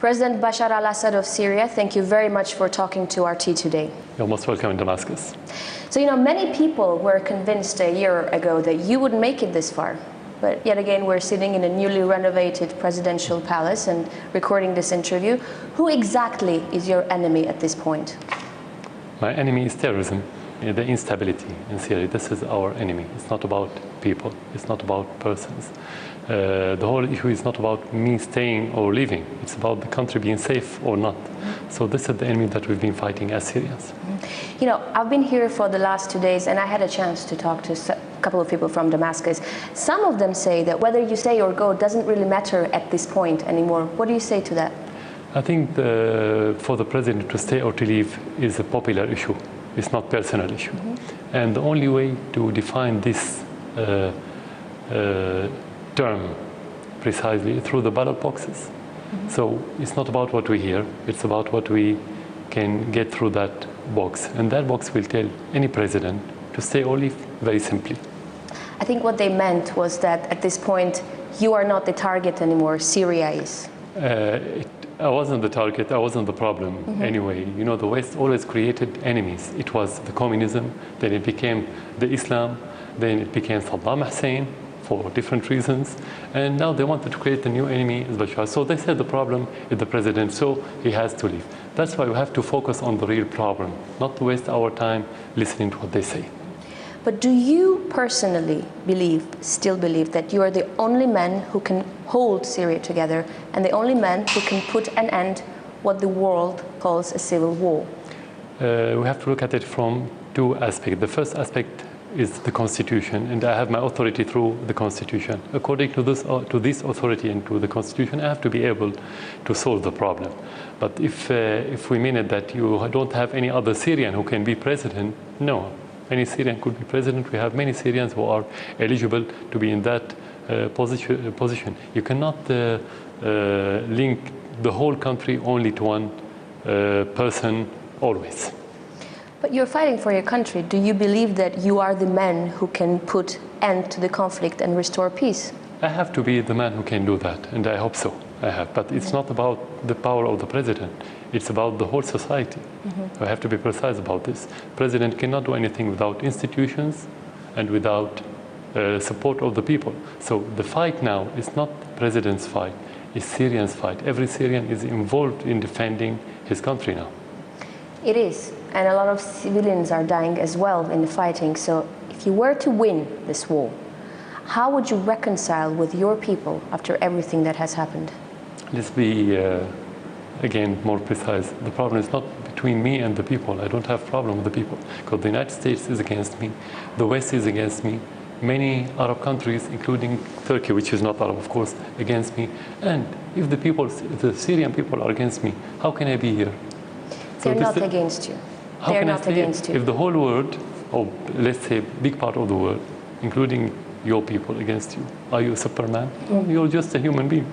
President Bashar al-Assad of Syria, thank you very much for talking to RT today. You're most welcome in Damascus. So, many people were convinced a year ago that you would make it this far. But yet again, we're sitting in a newly renovated presidential palace and recording this interview. Who exactly is your enemy at this point? My enemy is terrorism, the instability in Syria. This is our enemy. It's not about people. It's not about persons. The whole issue is not about me staying or leaving. It's about the country being safe or not. So this is the enemy that we've been fighting as Syrians. I've been here for the last 2 days and I had a chance to talk to a couple of people from Damascus. Some of them say that whether you stay or go doesn't really matter at this point anymore. What do you say to that? I think for the president to stay or to leave is a popular issue. It's not personal issue. And the only way to define this term precisely through the ballot boxes. So it's not about what we hear, it's about what we can get through that box. And that box will tell any president to stay or leave, very simply. I think what they meant was that at this point, you are not the target anymore, Syria is. I wasn't the target, I wasn't the problem anyway. The West always created enemies. It was the communism, then it became the Islam, then it became Saddam Hussein for different reasons. And now they wanted to create a new enemy, as Bashar. So they said the problem is the president, so he has to leave. That's why we have to focus on the real problem, not to waste our time listening to what they say. But do you personally still believe that you are the only man who can hold Syria together and the only man who can put an end what the world calls a civil war? We have to look at it from two aspects. The first aspect is the Constitution, and I have my authority through the Constitution. According to this authority and to the Constitution, I have to be able to solve the problem. But if we mean it that you don't have any other Syrian who can be president, no. Any Syrian could be president. We have many Syrians who are eligible to be in that position. You cannot link the whole country only to one person always. But you're fighting for your country. Do you believe that you are the man who can put end to the conflict and restore peace? I have to be the man who can do that, and I hope so. I have. But it's not about the power of the president. It's about the whole society. I have to be precise about this. The president cannot do anything without institutions and without support of the people. So the fight now is not the president's fight, it's Syrians' fight. Every Syrian is involved in defending his country now. It is, and a lot of civilians are dying as well in the fighting. So if you were to win this war, how would you reconcile with your people after everything that has happened? Let's be again more precise. The problem is not between me and the people. I don't have a problem with the people, because the United States is against me, the West is against me, many Arab countries, including Turkey, which is not Arab, of course, against me. And if the Syrian people are against me, how can I be here? They're not against you. They're not against you. If the whole world, or let's say a big part of the world, including your people against you, are you a Superman? No, you're just a human being.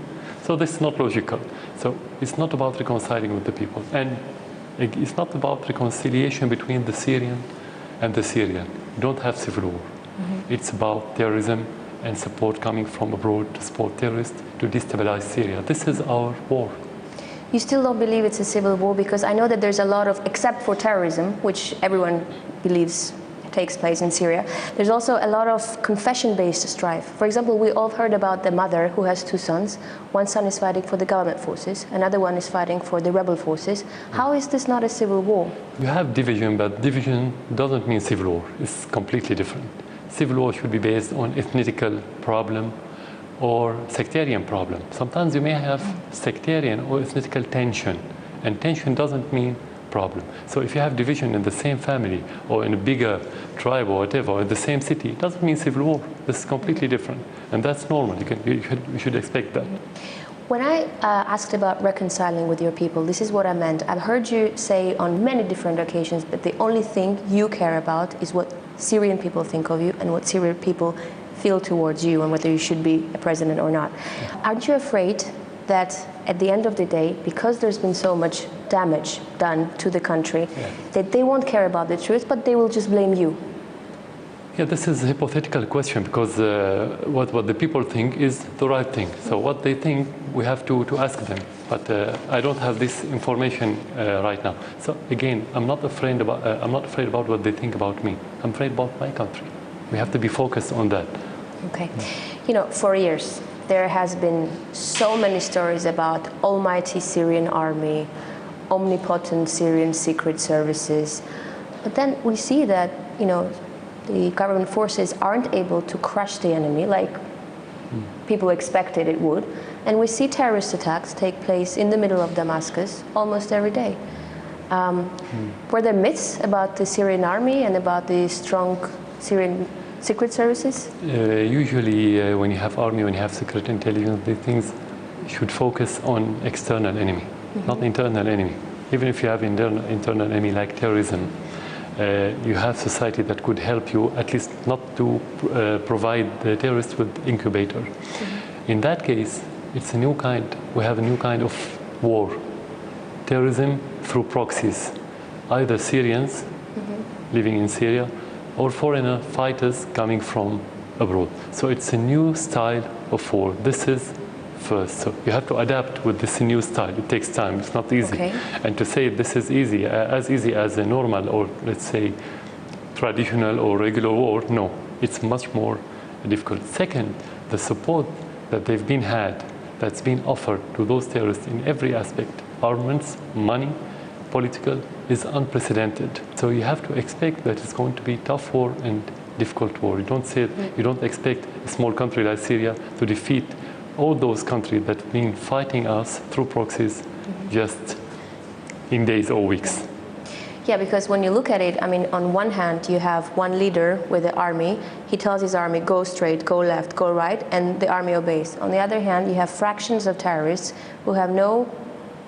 So this is not logical. So it's not about reconciling with the people. And it's not about reconciliation between the Syrian and the Syrian. You don't have civil war. It's about terrorism and support coming from abroad to support terrorists to destabilize Syria. This is our war. You still don't believe it's a civil war? Because I know that there's a lot of, except for terrorism, which everyone believes takes place in Syria, there's also a lot of confession-based strife. For example, we all heard about the mother who has 2 sons. One son is fighting for the government forces, another one is fighting for the rebel forces. How is this not a civil war? You have division, but division doesn't mean civil war. It's completely different. Civil war should be based on ethnical problem or sectarian problem. Sometimes you may have sectarian or ethnical tension, and tension doesn't mean problem. So if you have division in the same family or in a bigger tribe or whatever, or in the same city, it doesn't mean civil war. This is completely different, and that's normal. You should expect that. When I asked about reconciling with your people, this is what I meant. I've heard you say on many different occasions that the only thing you care about is what Syrian people think of you and what Syrian people feel towards you and whether you should be a president or not. Aren't you afraid that at the end of the day, because there's been so much damage done to the country, that they won't care about the truth, but they will just blame you? Yeah, this is a hypothetical question because what the people think is the right thing. So what they think, we have to ask them. But I don't have this information right now. So again, I'm not afraid about what they think about me. I'm afraid about my country. We have to be focused on that. Okay. You know, for years, there has been so many stories about almighty Syrian army, omnipotent Syrian secret services. But then we see that, you know, the government forces aren't able to crush the enemy like people expected it would. And we see terrorist attacks take place in the middle of Damascus almost every day. Were there myths about the Syrian army and about the strong Syrian secret services? Usually when you have army, when you have secret intelligence, the things should focus on external enemy, not internal enemy. Even if you have internal enemy like terrorism, you have society that could help you at least not to provide the terrorists with incubator. In that case, it's a new kind. We have a new kind of war. Terrorism through proxies, either Syrians living in Syria or foreigner fighters coming from abroad. So it's a new style of war. This is first. So you have to adapt with this new style. It takes time. It's not easy. Okay. And to say this is easy as a normal or let's say traditional or regular war, no. It's much more difficult. Second, the support that they've been had, that's been offered to those terrorists in every aspect, armaments, money, political, is unprecedented. So you have to expect that it's going to be tough war and difficult war. You don't expect a small country like Syria to defeat all those countries that have been fighting us through proxies just in days or weeks. Yeah, because when you look at it, I mean, on one hand, you have one leader with the army. He tells his army, go straight, go left, go right, and the army obeys. On the other hand, you have fractions of terrorists who have no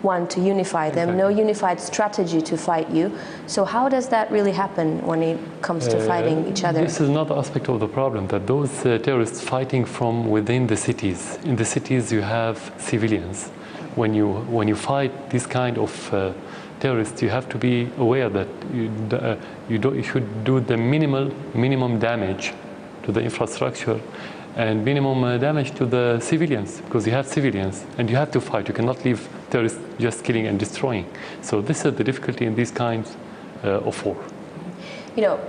one to unify them, no unified strategy to fight you. So how does that really happen when it comes to fighting each other? This is another aspect of the problem, that those terrorists fighting from within the cities. In the cities you have civilians. When you fight this kind of terrorists, you have to be aware that you should do the minimum damage to the infrastructure and minimum damage to the civilians, because you have civilians and you have to fight. You cannot leave terrorists just killing and destroying. So this is the difficulty in these kinds of war. You know,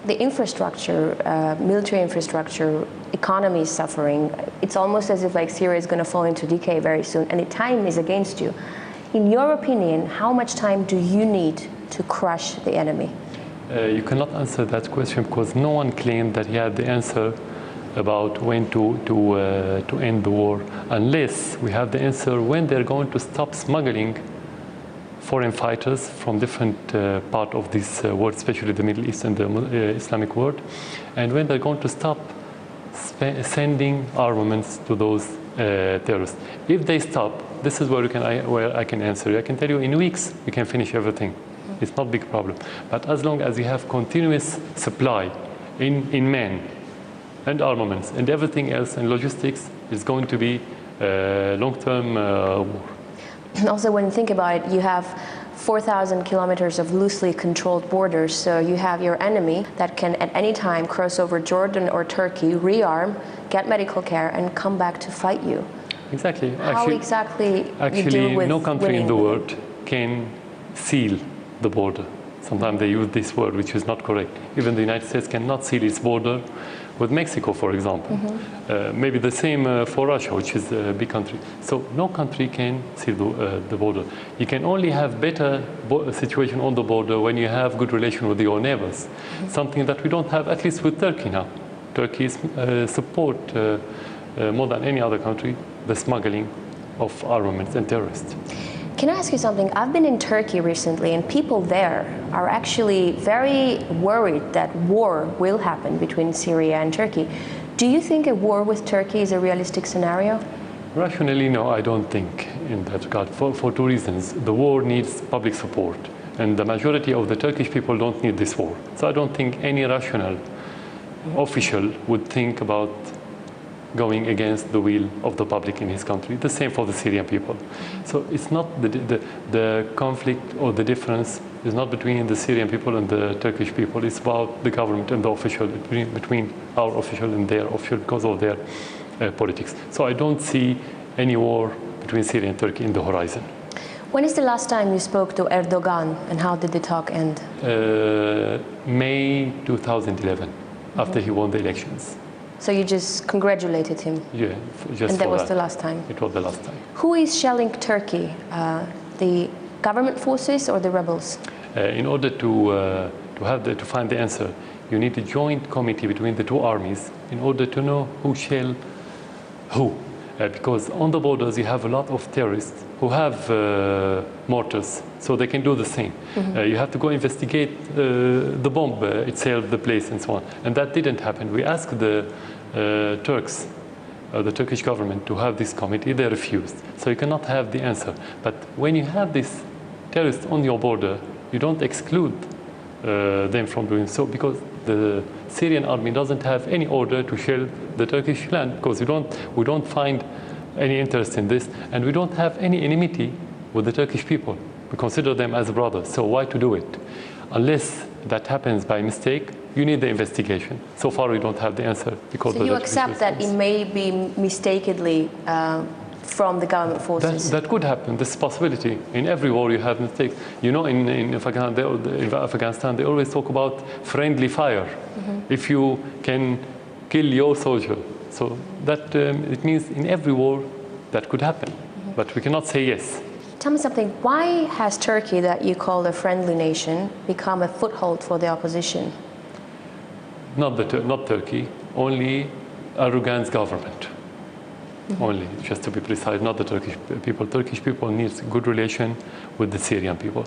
the infrastructure, military infrastructure, economy is suffering. It's almost as if like Syria is going to fall into decay very soon, and the time is against you. In your opinion, how much time do you need to crush the enemy? You cannot answer that question because no one claimed that he had the answer about when to end the war, unless we have the answer when they're going to stop smuggling foreign fighters from different part of this world, especially the Middle East and the Islamic world, and when they're going to stop sending armaments to those terrorists. If they stop, this is where I can answer you. I can tell you in weeks we can finish everything. It's not a big problem. But as long as you have continuous supply in men and armaments and everything else and logistics, is going to be long-term war. Also, when you think about it, you have 4,000 kilometers of loosely controlled borders, so you have your enemy that can at any time cross over Jordan or Turkey, rearm, get medical care, and come back to fight you. Exactly. How exactly you deal with no country winning? in the world can seal the border. Sometimes they use this word, which is not correct. Even the United States cannot seal its border with Mexico, for example. Maybe the same for Russia, which is a big country. So no country can seal the border. You can only have better situation on the border when you have good relation with your neighbors. Something that we don't have, at least with Turkey now. Turkey support more than any other country the smuggling of armaments and terrorists. Can I ask you something? I've been in Turkey recently, and people there are actually very worried that war will happen between Syria and Turkey. Do you think a war with Turkey is a realistic scenario? Rationally, no, I don't think in that regard, for two reasons. The war needs public support, and the majority of the Turkish people don't need this war. So I don't think any rational official would think about going against the will of the public in his country. The same for the Syrian people. So it's not the conflict or the difference It's not between the Syrian people and the Turkish people. It's about the government and the official, between our official and their official because of their politics. So I don't see any war between Syria and Turkey in the horizon. When is the last time you spoke to Erdogan and how did the talk end? May 2011, after he won the elections. So you just congratulated him? Yeah, just and that was the last time? It was the last time. Who is shelling Turkey? The government forces or the rebels? In order to find the answer, you need a joint committee between the two armies in order to know who shell who. Because on the borders you have a lot of terrorists who have mortars, so they can do the same. You have to go investigate the bomb itself, the place and so on. And that didn't happen. We asked the Turks, the Turkish government, to have this committee. They refused. So you cannot have the answer. But when you have these terrorists on your border, you don't exclude them from doing so, because the Syrian army doesn't have any order to shell the Turkish land, because we don't find any interest in this, and we don't have any enmity with the Turkish people. We consider them as brothers, so why to do it? Unless that happens by mistake, you need the investigation. So far we don't have the answer. Because so you accept that it may be mistakenly from the government forces? That could happen. This possibility. In every war you have mistakes. You know, in Afghanistan they always talk about friendly fire. If you can kill your soldier. So that it means in every war that could happen. But we cannot say yes. Tell me something. Why has Turkey, that you call a friendly nation, become a foothold for the opposition? Not Turkey. Only Erdogan's government. Only, just to be precise, not the Turkish people. Turkish people need good relation with the Syrian people.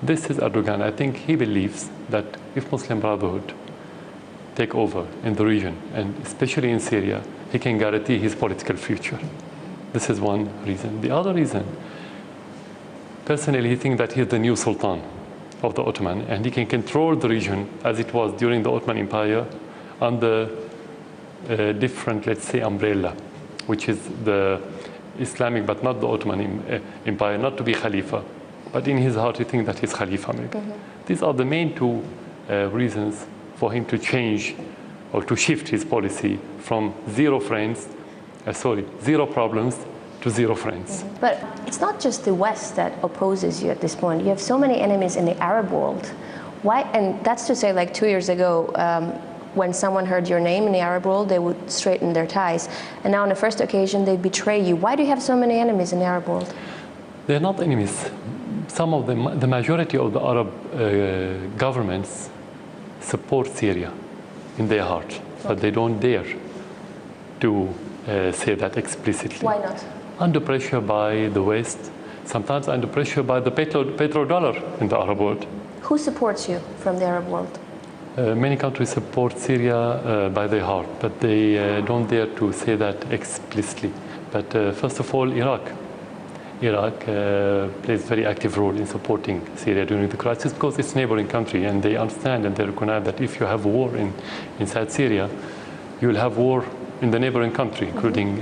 This is Erdogan. I think he believes that if Muslim Brotherhood take over in the region, and especially in Syria, he can guarantee his political future. This is one reason. The other reason, personally, he thinks that he's the new Sultan of the Ottoman, and he can control the region as it was during the Ottoman Empire under a different, let's say, umbrella, which is the Islamic, but not the Ottoman Empire, not to be Khalifa. But in his heart, he thinks that he's Khalifa, maybe. These are the main two reasons for him to change or to shift his policy from zero problems to zero friends. But it's not just the West that opposes you at this point. You have so many enemies in the Arab world. Why? And that's to say, like 2 years ago, when someone heard your name in the Arab world, they would straighten their ties. And now on the first occasion, they betray you. Why do you have so many enemies in the Arab world? They're not enemies. Some of them, the majority of the Arab governments support Syria in their heart, but they don't dare to say that explicitly. Why not? Under pressure by the West, sometimes under pressure by the petrodollar in the Arab world. Who supports you from the Arab world? Many countries support Syria by their heart, but they don't dare to say that explicitly. But first of all, Iraq plays a very active role in supporting Syria during the crisis, because it's a neighboring country, and they understand and they recognize that if you have a war inside Syria, you will have war in the neighboring country, including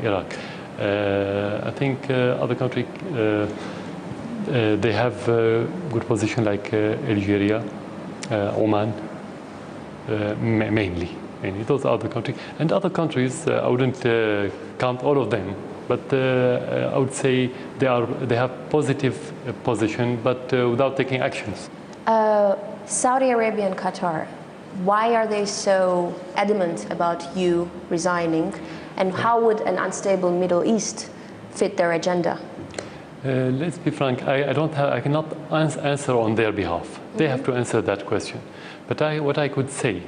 Iraq. I think other countries, they have a good position, like Algeria, Oman, mainly. Those are the countries. And other countries, I wouldn't count all of them, but I would say they have positive position, but without taking actions. Saudi Arabia and Qatar, why are they so adamant about you resigning? And how would an unstable Middle East fit their agenda? Let's be frank, I cannot answer on their behalf. They have to answer that question. But what I could say,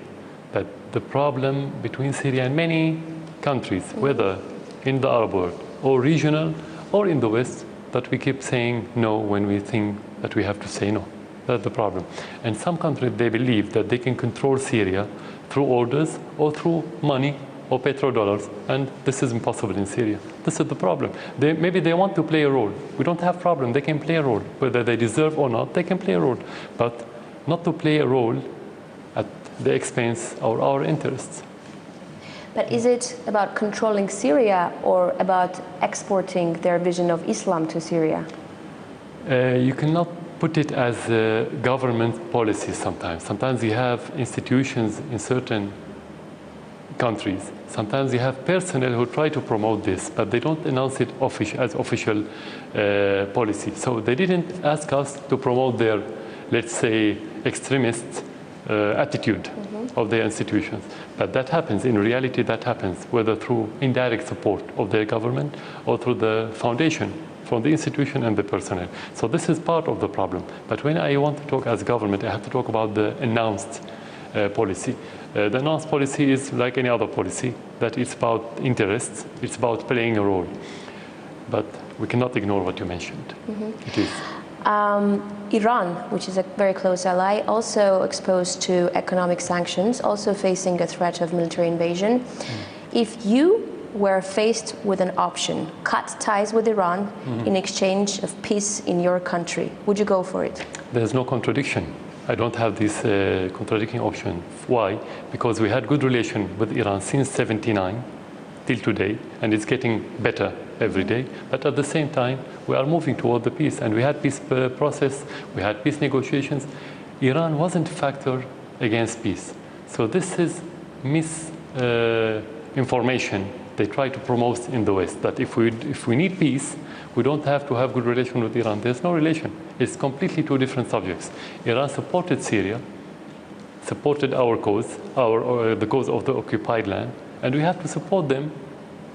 that the problem between Syria and many countries, whether in the Arab world or regional or in the West, that we keep saying no when we think that we have to say no. That's the problem. And some countries, they believe that they can control Syria through orders or through money or petrodollars, and this is impossible in Syria. This is the problem. Maybe they want to play a role. We don't have problem. They can play a role. Whether they deserve or not, they can play a role. But not to play a role at the expense of our interests. But is it about controlling Syria or about exporting their vision of Islam to Syria? You cannot put it as a government policy sometimes. Sometimes you have institutions in certain countries. Sometimes you have personnel who try to promote this, but they don't announce it as official policy. So they didn't ask us to promote their, let's say, extremist attitude of their institutions. But that happens, in reality that happens, whether through indirect support of their government or through the foundation from the institution and the personnel. So this is part of the problem. But when I want to talk as government, I have to talk about the announced policy. The announced policy is like any other policy, that it's about interests, it's about playing a role. But we cannot ignore what you mentioned. It is. Iran, which is a very close ally, also exposed to economic sanctions, also facing a threat of military invasion. If you were faced with an option, cut ties with Iran in exchange of peace in your country, would you go for it? There's no contradiction. I don't have this contradicting option. Why? Because we had good relation with Iran since '79 till today, and it's getting better every day. But at the same time, we are moving toward the peace, and we had peace process, we had peace negotiations. Iran wasn't a factor against peace. So this is misinformation they try to promote in the West, that if we need peace, we don't have to have good relation with Iran. There's no relation. It's completely two different subjects. Iran supported Syria, supported our cause, the cause of the occupied land, and we have to support them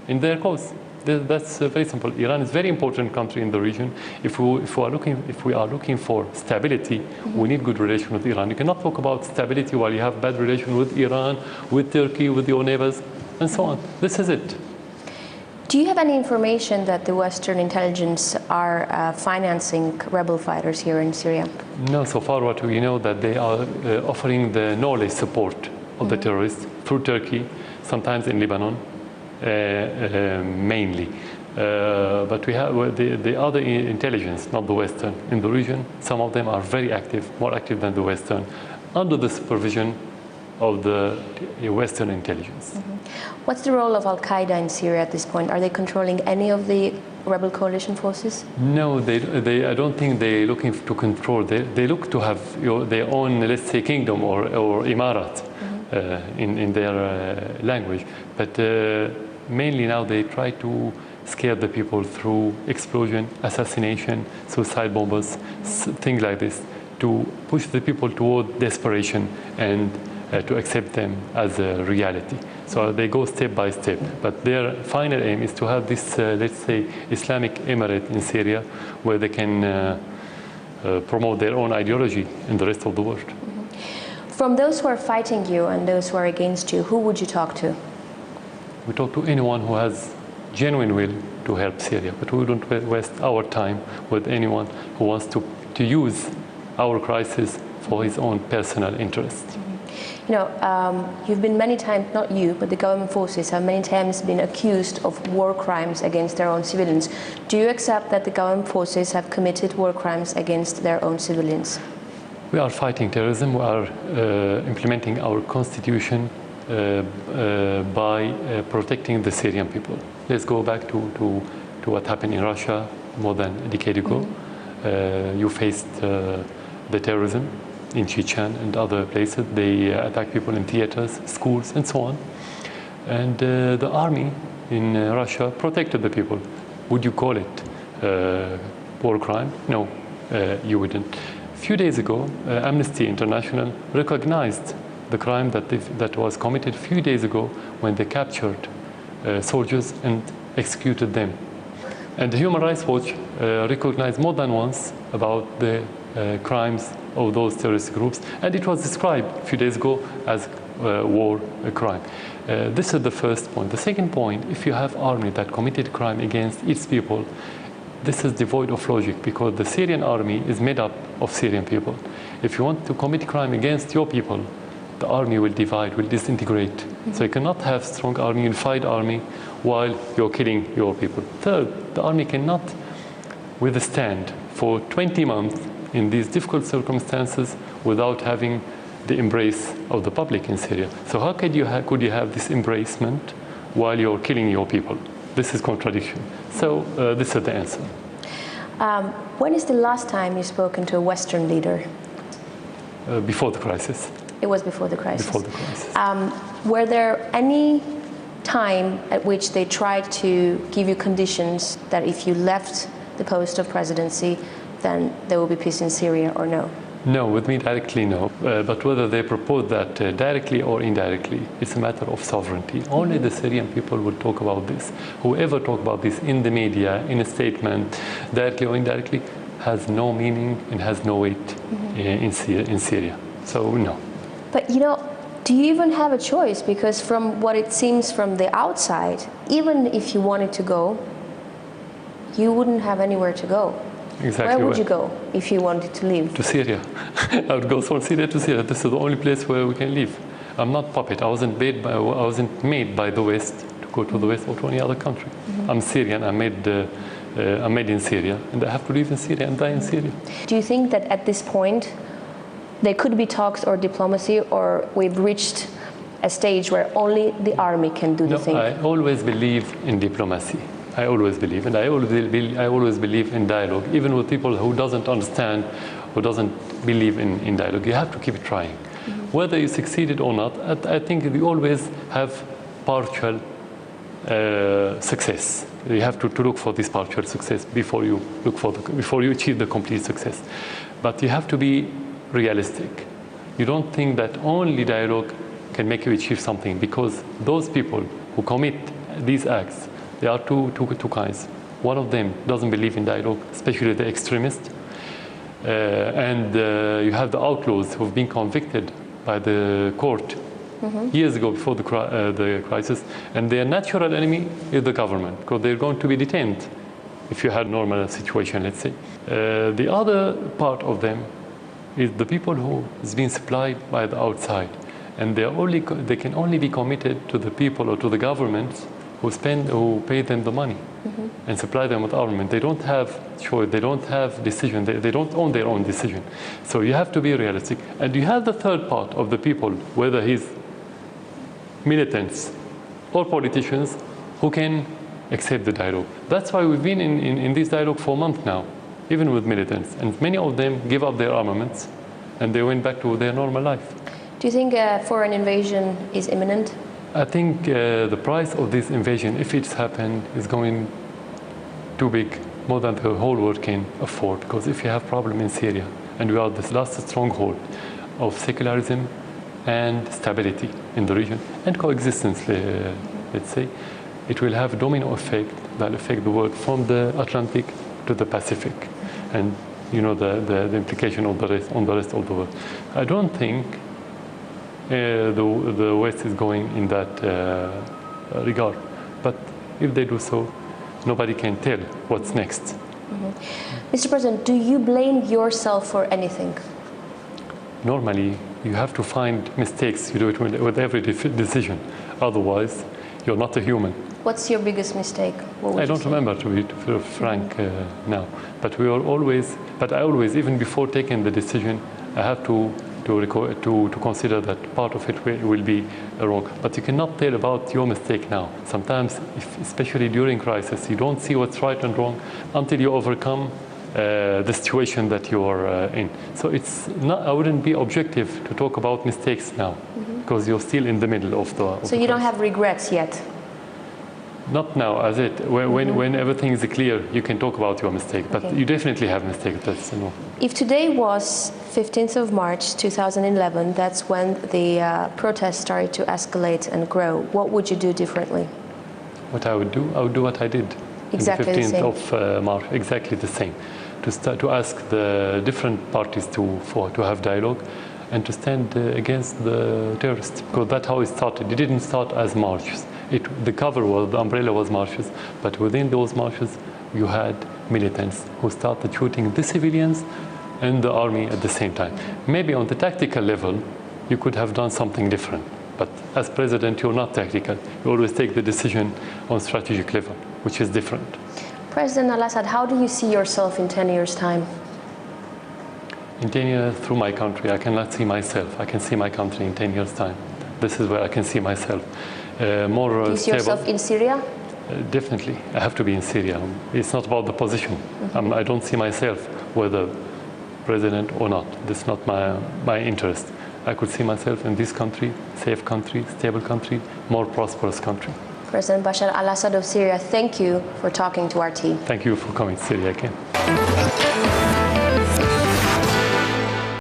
in their cause. That's very simple. Iran is a very important country in the region. If we are looking for stability, we need good relation with Iran. You cannot talk about stability while you have bad relation with Iran, with Turkey, with your neighbors, and so on. This is it. Do you have any information that the Western intelligence are financing rebel fighters here in Syria? No, so far what we know that they are offering the knowledge support of the terrorists through Turkey, sometimes in Lebanon, mainly. But we have the other intelligence, not the Western, in the region. Some of them are very active, more active than the Western, under the supervision of the Western intelligence. What's the role of Al-Qaeda in Syria at this point? Are they controlling any of the rebel coalition forces? No, I don't think they're looking to control. They look to have their own, let's say, kingdom or emirat in their language. But mainly now they try to scare the people through explosion, assassination, suicide bombers, things like this, to push the people toward desperation and to accept them as a reality. So they go step by step. But their final aim is to have this, let's say, Islamic emirate in Syria, where they can promote their own ideology in the rest of the world. From those who are fighting you and those who are against you, who would you talk to? We talk to anyone who has genuine will to help Syria, but we don't waste our time with anyone who wants to use our crisis for his own personal interest. You know, you've been many times, not you, but the government forces have many times been accused of war crimes against their own civilians. Do you accept that the government forces have committed war crimes against their own civilians? We are fighting terrorism. We are implementing our constitution by protecting the Syrian people. Let's go back to what happened in Russia more than a decade ago. You faced the terrorism in Chechen and other places. They attack people in theaters, schools, and so on. And the army in Russia protected the people. Would you call it war crime? No, you wouldn't. A few days ago, Amnesty International recognized the crime that was committed a few days ago when they captured soldiers and executed them. And the Human Rights Watch recognized more than once about the crimes of those terrorist groups, and it was described a few days ago as war crime. This is the first point. The second point, if you have army that committed crime against its people, this is devoid of logic, because the Syrian army is made up of Syrian people. If you want to commit crime against your people, the army will divide, will disintegrate. So you cannot have strong army, unified army, while you're killing your people. Third, the army cannot withstand for 20 months in these difficult circumstances without having the embrace of the public in Syria. So how could you have this embracement while you're killing your people? This is contradiction. So this is the answer. When is the last time you've spoken to a Western leader? Before the crisis. It was before the crisis. Before the crisis. Were there any time at which they tried to give you conditions that if you left the post of presidency, then there will be peace in Syria, or no? No, with me directly, no. But whether they propose that directly or indirectly, it's a matter of sovereignty. Only the Syrian people will talk about this. Whoever talk about this in the media, in a statement, directly or indirectly, has no meaning and has no weight in Syria. So, no. But, you know, do you even have a choice? Because from what it seems from the outside, even if you wanted to go, you wouldn't have anywhere to go. Exactly. Where would you go if you wanted to leave? To Syria. I would go from Syria to Syria. This is the only place where we can live. I'm not puppet. I wasn't made by the West to go to the West or to any other country. I'm Syrian. I'm made in Syria, and I have to live in Syria and die in Syria. Do you think that at this point there could be talks or diplomacy, or we've reached a stage where only the army can do the thing? I always believe in diplomacy. I always believe, and I always believe in dialogue, even with people who doesn't understand, who doesn't believe in dialogue. You have to keep trying. Whether you succeeded or not, I think we always have partial success. You have to look for this partial success before you achieve the complete success. But you have to be realistic. You don't think that only dialogue can make you achieve something, because those people who commit these acts, there are two kinds. One of them doesn't believe in dialogue, especially the extremists. And you have the outlaws who've been convicted by the court years ago before the crisis. And their natural enemy is the government, because they're going to be detained if you had a normal situation, let's say. The other part of them is the people who is being supplied by the outside. And they can only be committed to the people or to the governments who pay them the money and supply them with armament. They don't have choice, they don't have decision, they don't own their own decision. So you have to be realistic. And you have the third part of the people, whether he's militants or politicians, who can accept the dialogue. That's why we've been in this dialogue for a month now, even with militants. And many of them give up their armaments and they went back to their normal life. Do you think a foreign invasion is imminent? I think the price of this invasion, if it's happened, is going too big, more than the whole world can afford. Because if you have problem in Syria, and we are this last stronghold of secularism and stability in the region, and coexistence, let's say, it will have a domino effect that will affect the world from the Atlantic to the Pacific. And you know the implication of on the rest of the world. I don't think the West is going in that regard. But if they do so, nobody can tell what's next. Mr. President, do you blame yourself for anything? Normally, you have to find mistakes. You do it with every decision. Otherwise, you're not a human. What's your biggest mistake? I don't remember, to be frank, now. But I always, even before taking the decision, I have to consider that part of it will be wrong. But you cannot tell about your mistake now. Sometimes, especially during crisis, you don't see what's right and wrong until you overcome the situation that you are in. So I wouldn't be objective to talk about mistakes now, because you're still in the middle of the So you don't have regrets yet? Not now, as it. When everything is clear, you can talk about your mistake. But you definitely have mistakes. That's no. If today was 15th of March 2011, that's when the protests started to escalate and grow, what would you do differently? What I would do what I did. Exactly on the 15th the same. of March, exactly the same. To ask the different parties to have dialogue and to stand against the terrorists. Because that's how it started. It didn't start as marches. The umbrella was marches, but within those marches you had militants who started shooting the civilians and the army at the same time. Maybe on the tactical level you could have done something different, but as president you're not tactical. You always take the decision on strategic level, which is different. President Al-Assad, how do you see yourself in 10 years' time? In 10 years, through my country, I cannot see myself. I can see my country in 10 years' time. This is where I can see myself. More do you see stable. yourself in Syria? Definitely, I have to be in Syria. It's not about the position. I don't see myself whether president or not. That's not my interest. I could see myself in this country, safe country, stable country, more prosperous country. President Bashar al-Assad of Syria, thank you for talking to our team. Thank you for coming to Syria again.